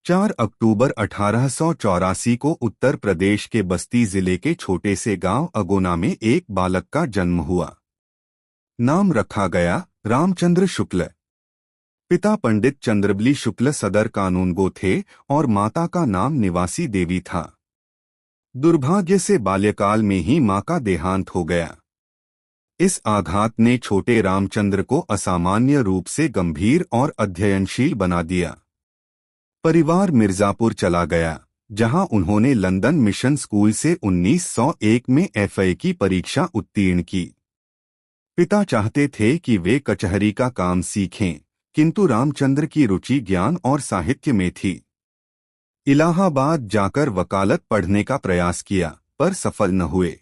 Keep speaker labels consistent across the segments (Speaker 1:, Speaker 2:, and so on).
Speaker 1: 4 अक्टूबर 1884 को उत्तर प्रदेश के बस्ती जिले के छोटे से गांव अगोना में एक बालक का जन्म हुआ। नाम रखा गया रामचंद्र शुक्ल। पिता पंडित चंद्रबली शुक्ल सदर कानूनगो थे और माता का नाम निवासी देवी था। दुर्भाग्य से बाल्यकाल में ही मां का देहांत हो गया। इस आघात ने छोटे रामचंद्र को असामान्य रूप से गंभीर और अध्ययनशील बना दिया। परिवार मिर्जापुर चला गया, जहां उन्होंने लंदन मिशन स्कूल से 1901 में एफए की परीक्षा उत्तीर्ण की। पिता चाहते थे कि वे कचहरी का काम सीखें, किंतु रामचंद्र की रुचि ज्ञान और साहित्य में थी। इलाहाबाद जाकर वकालत पढ़ने का प्रयास किया, पर सफल न हुए।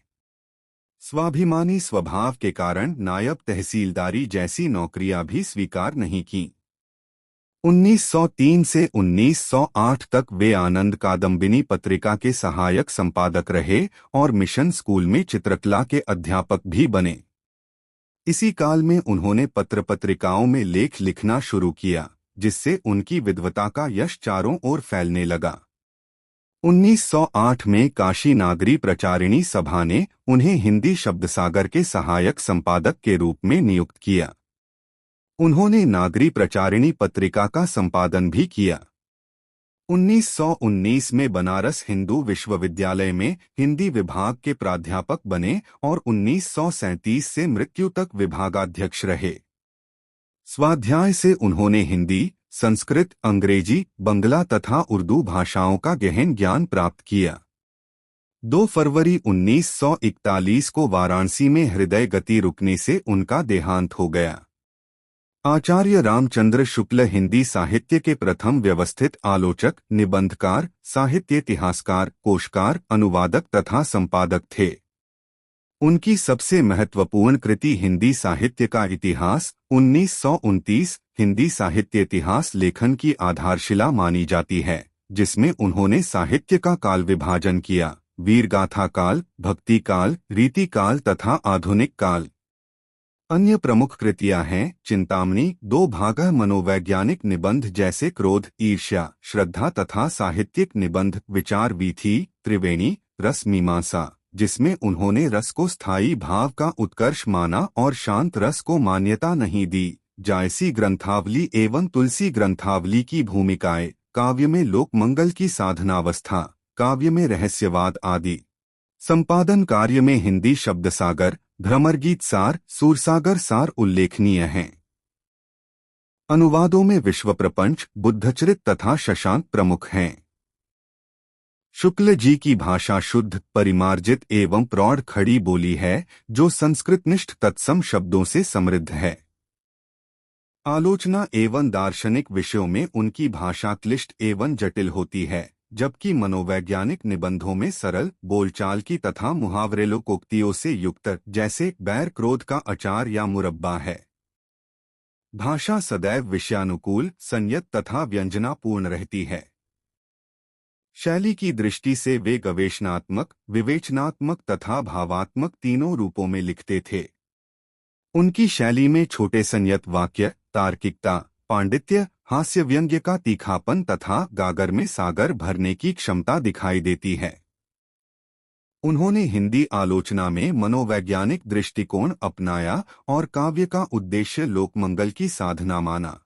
Speaker 1: स्वाभिमानी स्वभाव के कारण नायब तहसीलदारी जैसी नौकरियां भी स्वीकार नहीं कीं। 1903 से 1908 तक वे आनंद कादम्बिनी पत्रिका के सहायक संपादक रहे और मिशन स्कूल में चित्रकला के अध्यापक भी बने। इसी काल में उन्होंने पत्र पत्रिकाओं में लेख लिखना शुरू किया, जिससे उनकी विद्वता का यश चारों ओर फैलने लगा। 1908 में काशी नागरी प्रचारिणी सभा ने उन्हें हिंदी शब्दसागर के सहायक संपादक के रूप में नियुक्त किया। उन्होंने नागरी प्रचारिणी पत्रिका का संपादन भी किया। 1919 में बनारस हिंदू विश्वविद्यालय में हिंदी विभाग के प्राध्यापक बने और 1937 से मृत्यु तक विभागाध्यक्ष रहे। स्वाध्याय से उन्होंने हिंदी, संस्कृत, अंग्रेजी, बंगला तथा उर्दू भाषाओं का गहन ज्ञान प्राप्त किया। 2 फरवरी 1941 को वाराणसी में हृदय गति रुकने से उनका देहांत हो गया। आचार्य रामचंद्र शुक्ल हिंदी साहित्य के प्रथम व्यवस्थित आलोचक, निबंधकार, साहित्य इतिहासकार, कोशकार, अनुवादक तथा संपादक थे। उनकी सबसे महत्वपूर्ण कृति हिंदी साहित्य का इतिहास 1929 हिंदी साहित्य इतिहास लेखन की आधारशिला मानी जाती है, जिसमें उन्होंने साहित्य का काल विभाजन किया: वीरगाथा काल, भक्ति काल, रीति काल तथा आधुनिक काल। अन्य प्रमुख कृतियां हैं चिंतामणि, 2 भागः मनोवैज्ञानिक निबंध जैसे क्रोध, ईर्ष्या, श्रद्धा तथा साहित्यिक निबंध, विचार वीथी, त्रिवेणी, रस मीमांसा, जिसमें उन्होंने रस को स्थायी भाव का उत्कर्ष माना और शांत रस को मान्यता नहीं दी, जायसी ग्रंथावली एवं तुलसी ग्रंथावली की भूमिकाएं, काव्य में लोकमंगल की साधनावस्था, काव्य में रहस्यवाद आदि। संपादन कार्य में हिंदी शब्दसागर, भ्रमरगीत सार, सूरसागर सार उल्लेखनीय हैं। अनुवादों में विश्व प्रपंच, बुद्धचरित तथा शशांक प्रमुख हैं। शुक्ल जी की भाषा शुद्ध, परिमार्जित एवं प्रौढ़ खड़ी बोली है, जो संस्कृतनिष्ठ तत्सम शब्दों से समृद्ध है। आलोचना एवं दार्शनिक विषयों में उनकी भाषा क्लिष्ट एवं जटिल होती है, जबकि मनोवैज्ञानिक निबंधों में सरल बोलचाल की तथा मुहावरेलोकोक्तियों से युक्त, जैसे बैर क्रोध का अचार या मुरब्बा है। भाषा सदैव विषयानुकूल, संयत तथा व्यंजनापूर्ण रहती है। शैली की दृष्टि से वे गवेषणात्मक, विवेचनात्मक तथा भावात्मक तीनों रूपों में लिखते थे। उनकी शैली में छोटे संयत वाक्य, तार्किकता, पांडित्य, हास्य व्यंग्य का तीखापन तथा गागर में सागर भरने की क्षमता दिखाई देती है। उन्होंने हिंदी आलोचना में मनोवैज्ञानिक दृष्टिकोण अपनाया और काव्य का उद्देश्य लोकमंगल की साधना माना।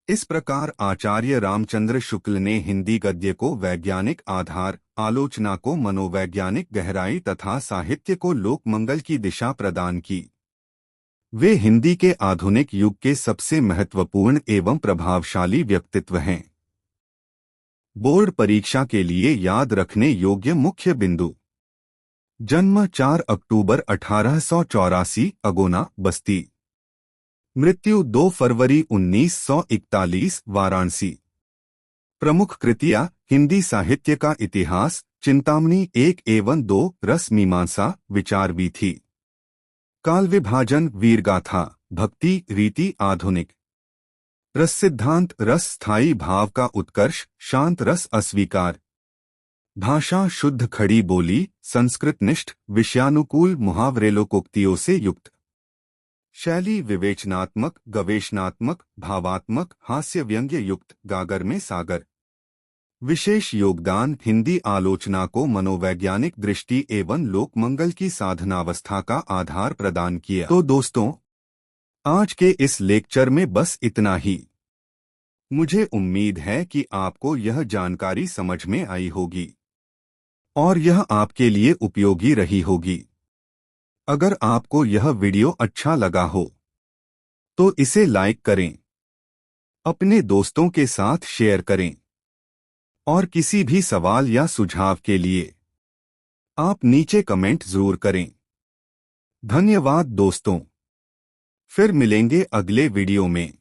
Speaker 1: इस प्रकार आचार्य रामचंद्र शुक्ल ने हिंदी गद्य को वैज्ञानिक आधार, आलोचना को मनोवैज्ञानिक गहराई तथा साहित्य को लोकमंगल की दिशा प्रदान की। वे हिंदी के आधुनिक युग के सबसे महत्वपूर्ण एवं प्रभावशाली व्यक्तित्व हैं। बोर्ड परीक्षा के लिए याद रखने योग्य मुख्य बिंदु: जन्म 4 अक्टूबर 1884, अगोना, बस्ती। मृत्यु 2 फरवरी 1941, वाराणसी। प्रमुख कृतियां: हिंदी साहित्य का इतिहास, चिंतामणि 1 एवं 2, रस मीमांसा, विचार वीथी। काल विभाजन, वीरगाथा, भक्ति, रीति, आधुनिक। रस सिद्धांत, रस स्थायी भाव का उत्कर्ष, शांत रस अस्वीकार। भाषा शुद्ध खड़ी बोली, संस्कृतनिष्ठ, विषयानुकूल, मुहावरेलोकोक्तियों से युक्त। शैली विवेचनात्मक, गवेषणात्मक, भावात्मक, हास्य व्यंग्य युक्त, गागर में सागर। विशेष योगदान हिंदी आलोचना को मनोवैज्ञानिक दृष्टि एवं लोकमंगल की साधनावस्था का आधार प्रदान किया। तो दोस्तों, आज के इस लेक्चर में बस इतना ही। मुझे उम्मीद है कि आपको यह जानकारी समझ में आई होगी और यह आपके लिए उपयोगी रही होगी। अगर आपको यह वीडियो अच्छा लगा हो तो इसे लाइक करें, अपने दोस्तों के साथ शेयर करें और किसी भी सवाल या सुझाव के लिए आप नीचे कमेंट जरूर करें। धन्यवाद दोस्तों, फिर मिलेंगे अगले वीडियो में।